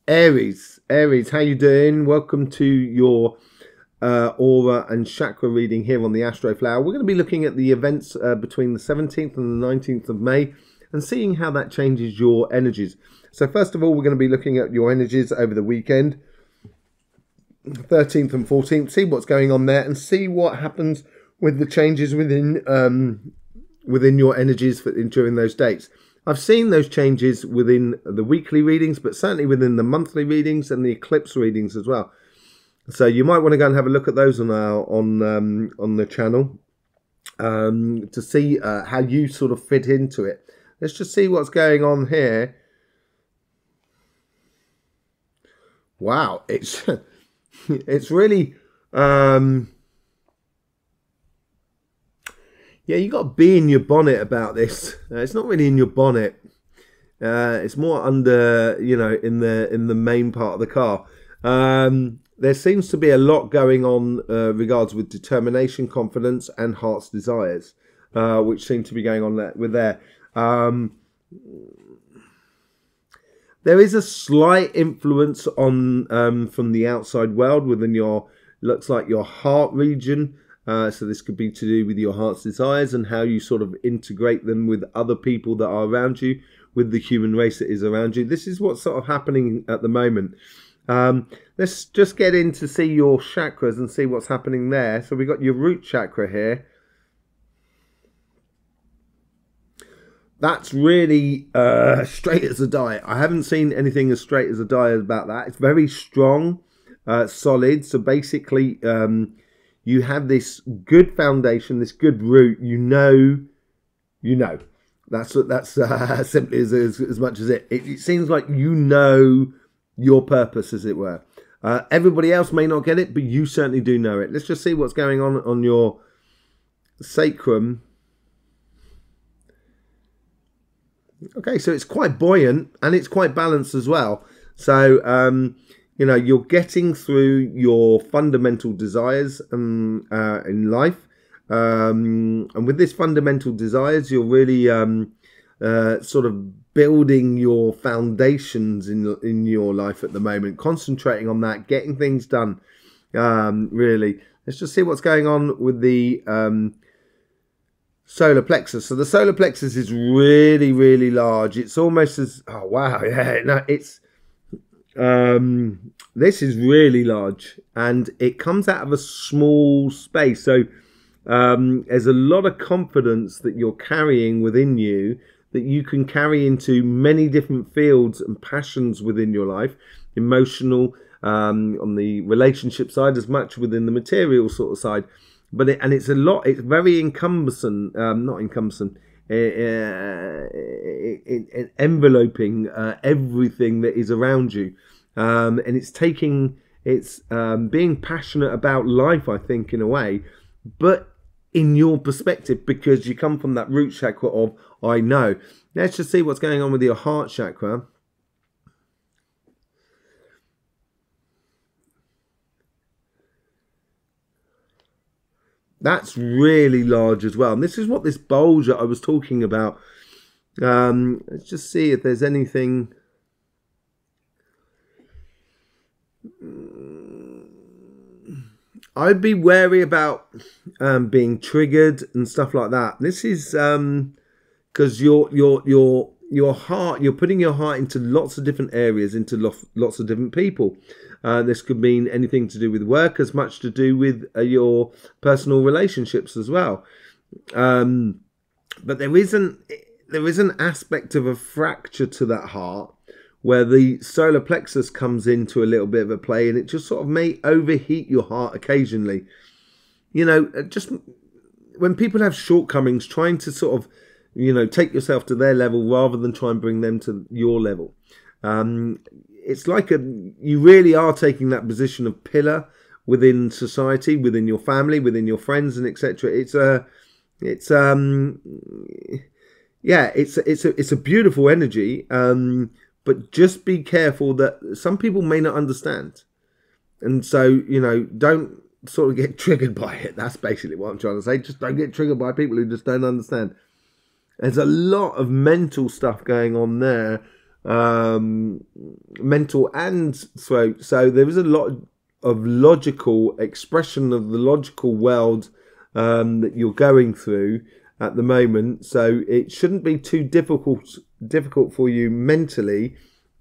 Aries, how you doing? Welcome to your aura and chakra reading here on the Astroflower. We're going to be looking at the events between the 17th and the 19th of May and seeing how that changes your energies. So first of all, we're going to be looking at your energies over the weekend, 13th and 14th, see what's going on there and see what happens with the changes within your energies during those dates. I've seen those changes within the weekly readings, but certainly within the monthly readings and the eclipse readings as well. So you might want to go and have a look at those on the channel to see how you sort of fit into it. Let's just see what's going on here. Wow, it's it's really yeah, you got to be in your bonnet about this. It's not really in your bonnet. It's more under, you know, in the main part of the car. There seems to be a lot going on regards with determination, confidence, and heart's desires, which seem to be going on there. There is a slight influence on from the outside world within your, looks like your heart region. So this could be to do with your heart's desires and how you sort of integrate them with other people that are around you, with the human race that is around you. This is what's sort of happening at the moment. Let's just get in to see your chakras and see what's happening there. So we've got your root chakra here. That's really straight as a die. I haven't seen anything as straight as a die about that. It's very strong, solid. So basically, you have this good foundation, this good root. You know. That's simply as much as it. It seems like you know your purpose, as it were. Everybody else may not get it, but you certainly do know it. Let's just see what's going on your sacrum. Okay, so it's quite buoyant and it's quite balanced as well. So, you know, you're getting through your fundamental desires in life. And with this fundamental desires, you're really sort of building your foundations in your life at the moment, concentrating on that, getting things done, really. Let's just see what's going on with the solar plexus. So the solar plexus is really, really large. It's almost as, oh wow, yeah, no, it's this is really large and it comes out of a small space. So there's a lot of confidence that you're carrying within you that you can carry into many different fields and passions within your life, emotional, on the relationship side, as much within the material sort of side. But it's a lot. It's very encompassing, not encompassing. Enveloping everything that is around you, and it's being passionate about life, I think, in a way, but in your perspective, because you come from that root chakra of I know. Let's just see what's going on with your heart chakra. That's really large as well. And this is what this bulge that I was talking about. Let's just see if there's anything. I'd be wary about being triggered and stuff like that. This is because your heart, you're putting your heart into lots of different areas, into lots of different people. This could mean anything to do with work, as much to do with your personal relationships as well. But there is an aspect of a fracture to that heart where the solar plexus comes into a little bit of a play, and it just sort of may overheat your heart occasionally. You know, just when people have shortcomings, trying to sort of, you know, take yourself to their level rather than try and bring them to your level. It's like you really are taking that position of pillar within society, within your family, within your friends, and etc. It's a beautiful energy, but just be careful that some people may not understand, and so, you know, don't sort of get triggered by it. That's basically what I'm trying to say. Just don't get triggered by people who just don't understand. There's a lot of mental stuff going on there. mental and throat. So there is a lot of logical expression of the logical world that you're going through at the moment. So it shouldn't be too difficult for you mentally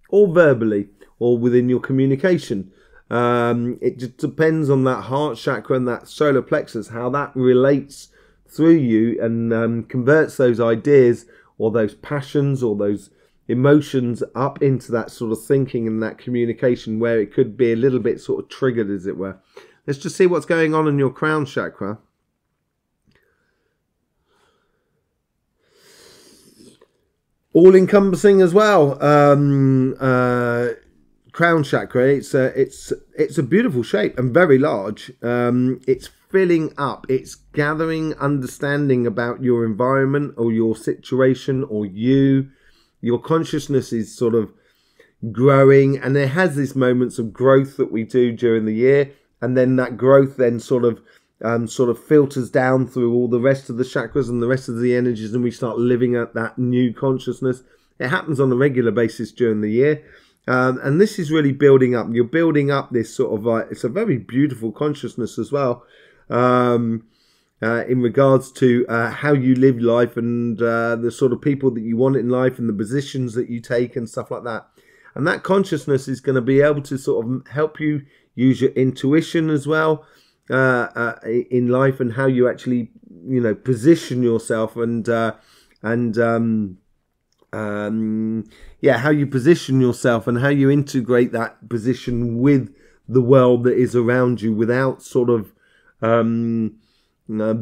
or verbally or within your communication. It just depends on that heart chakra and that solar plexus, how that relates through you and converts those ideas or those passions or those emotions up into that sort of thinking and that communication where it could be a little bit sort of triggered, as it were. Let's just see what's going on in your crown chakra. All-encompassing as well. Crown chakra, it's a beautiful shape and very large. It's filling up, it's gathering understanding about your environment or your situation or you. Your consciousness is sort of growing, and it has these moments of growth that we do during the year, and then that growth then sort of filters down through all the rest of the chakras and the rest of the energies, and we start living at that new consciousness. It happens on a regular basis during the year, and this is really building up. You're building up this sort of it's a very beautiful consciousness as well, in regards to how you live life and the sort of people that you want in life and the positions that you take and stuff like that. And that consciousness is going to be able to sort of help you use your intuition as well in life, and how you actually, you know, position yourself and how you position yourself and how you integrate that position with the world that is around you without sort of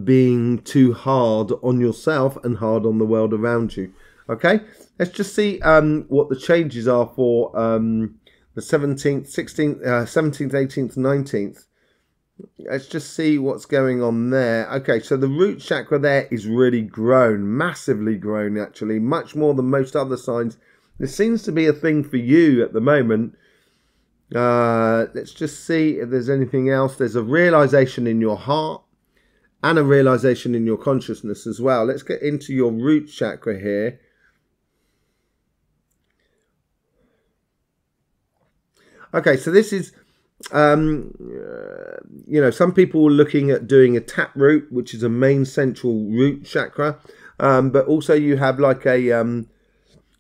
being too hard on yourself and hard on the world around you. Okay, let's just see what the changes are for the 17th, 16th, 17th, 18th, 19th. Let's just see what's going on there. Okay, so the root chakra there is really grown, massively grown actually, much more than most other signs. This seems to be a thing for you at the moment. Let's just see if there's anything else. There's a realization in your heart and a realization in your consciousness as well. Let's get into your root chakra here. Okay, so this is, you know, some people are looking at doing a taproot, which is a main central root chakra, but also you have like a,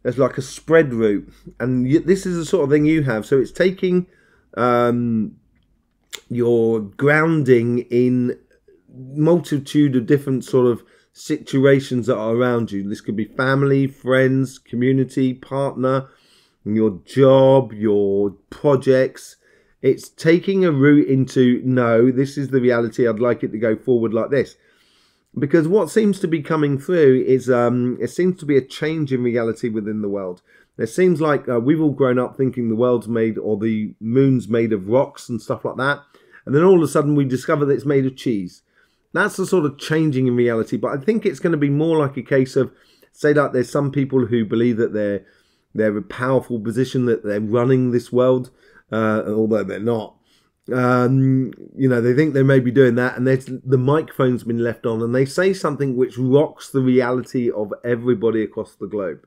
there's like a spread root, and this is the sort of thing you have. So it's taking your grounding in multitude of different sort of situations that are around you. This could be family, friends, community, partner, your job, your projects. It's taking a route into, no, this is the reality. I'd like it to go forward like this. Because what seems to be coming through is it seems to be a change in reality within the world. It seems like we've all grown up thinking the world's made, or the moon's made of rocks and stuff like that. And then all of a sudden we discover that it's made of cheese. That's the sort of changing in reality. But I think it's going to be more like a case of, say, like there's some people who believe that they're a powerful position, that they're running this world, although they're not. You know, they think they may be doing that, and the microphone's been left on, and they say something which rocks the reality of everybody across the globe.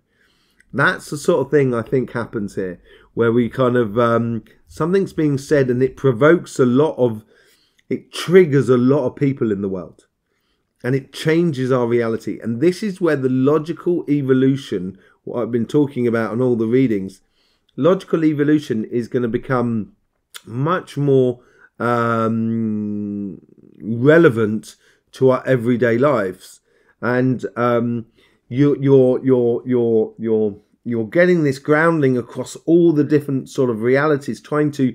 That's the sort of thing I think happens here, where we kind of, something's being said and it provokes it triggers a lot of people in the world, and it changes our reality. And this is where the logical evolution, what I've been talking about on all the readings, logical evolution is going to become much more relevant to our everyday lives. And you're getting this grounding across all the different sort of realities, trying to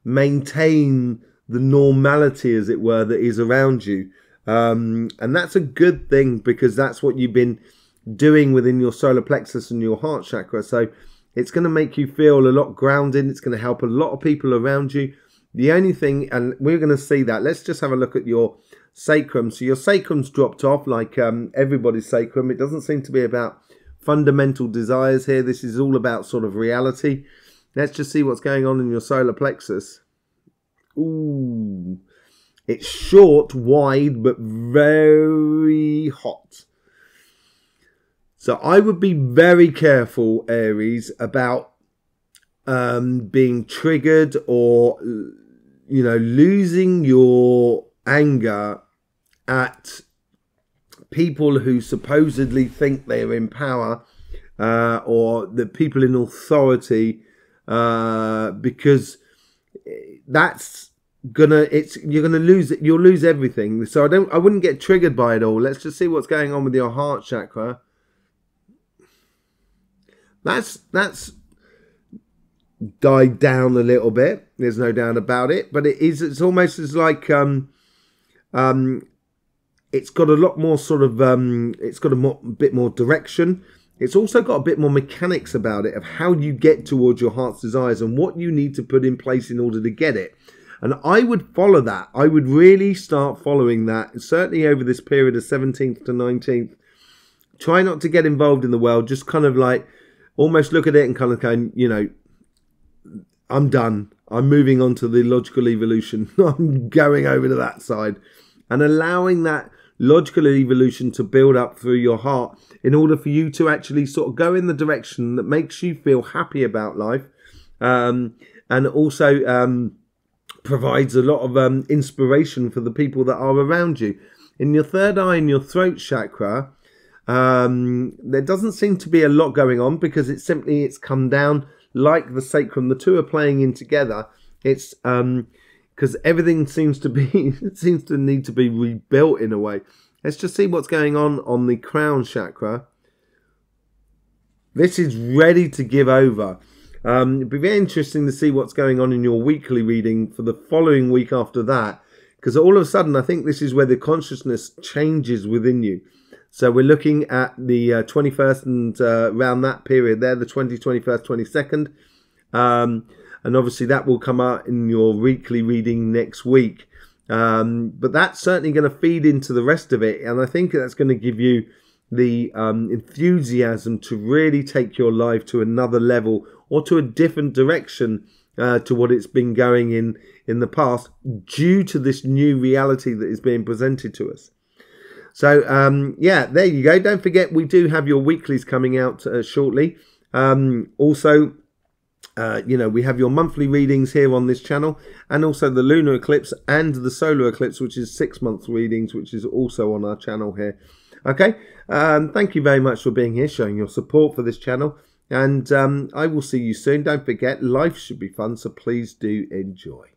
maintain the normality, as it were, that is around you. And that's a good thing, because that's what you've been doing within your solar plexus and your heart chakra. So it's going to make you feel a lot grounded. It's going to help a lot of people around you. The only thing, and we're going to see that, let's just have a look at your sacrum. So your sacrum's dropped off like everybody's sacrum. It doesn't seem to be about fundamental desires here. This is all about sort of reality. Let's just see what's going on in your solar plexus. Ooh, it's short, wide, but very hot. So I would be very careful, Aries, about being triggered or, you know, losing your anger at people who supposedly think they're in power, or the people in authority, because that's you're gonna lose it. You'll lose everything. So I wouldn't get triggered by it all. Let's just see what's going on with your heart chakra. That's died down a little bit. There's no doubt about it. But it's almost as like it's got a lot more sort of it's got a bit more direction. It's also got a bit more mechanics about it of how you get towards your heart's desires and what you need to put in place in order to get it. And I would follow that. I would really start following that, certainly over this period of 17th to 19th. Try not to get involved in the world. Just kind of like almost look at it and kind of go, you know, I'm done. I'm moving on to the logical evolution. I'm going over to that side. And allowing that logical evolution to build up through your heart in order for you to actually sort of go in the direction that makes you feel happy about life, and also provides a lot of inspiration for the people that are around you. In your third eye and your throat chakra, there doesn't seem to be a lot going on because it's come down like the sacrum. The two are playing in together. It's because everything seems to need to be rebuilt in a way. Let's just see what's going on the crown chakra. This is ready to give over. It'd be very interesting to see what's going on in your weekly reading for the following week after that, because all of a sudden I think this is where the consciousness changes within you. So we're looking at the 21st and around that period there, the 20th, 21st, 22nd. And obviously that will come out in your weekly reading next week. But that's certainly going to feed into the rest of it. And I think that's going to give you the enthusiasm to really take your life to another level or to a different direction to what it's been going in the past, due to this new reality that is being presented to us. So, yeah, there you go. Don't forget, we do have your weeklies coming out shortly. Also, you know, we have your monthly readings here on this channel, and also the lunar eclipse and the solar eclipse, which is 6 month readings, which is also on our channel here. Okay, thank you very much for being here, showing your support for this channel, and I will see you soon. Don't forget, life should be fun, so please do enjoy.